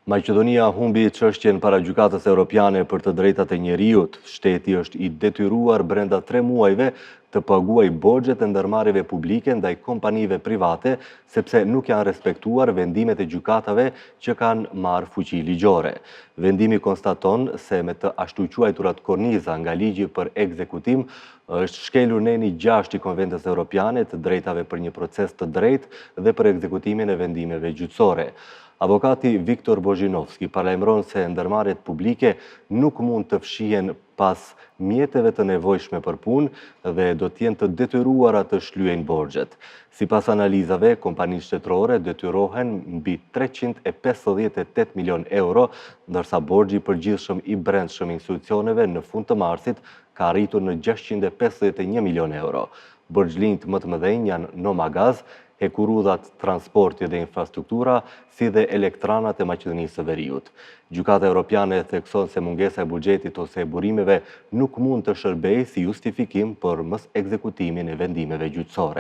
Maqedonia humbi çështjen para Gjykatës Evropiane për të drejtat e njeriut. Shteti është i detyruar brenda 3 muajve të paguajë borxhet e ndërmarrjeve publike ndaj kompanive private, sepse nuk janë respektuar vendimet e gjykatave që kanë marrë fuqi ligjore. Vendimi konstaton se me të ashtu quajturat korniza nga ligji për ekzekutim është shkelur neni 6 i Konventës Evropiane të drejtave për një proces të drejtë dhe për ekzekutimin e vendimeve gjyqësore. Avokati Viktor Bozhinovski paralajmëron se ndërmarrjet publike nuk mund të fshihen pas mjeteve të nevojshme për punë dhe do të jenë të detyruara të shlyejnë borxhet. Sipas analizave, kompanitë shtetërore detyrohen mbi 358 milion euro, ndërsa borxhi i përgjithshëm i brendshëm institucioneve në fund të marsit ka arritur në 651 milion euro. Borxhlinjt më të mëdhenj janë Nomagaz, hekurudhat, transporti dhe infrastruktura, si dhe elektranat e Maqedonisë së Veriut. Gjykata Evropiane thekson se mungesa e buxhetit ose e burimeve nuk mund të shërbejë si justifikim për mos ekzekutimin e vendimeve gjyqësore.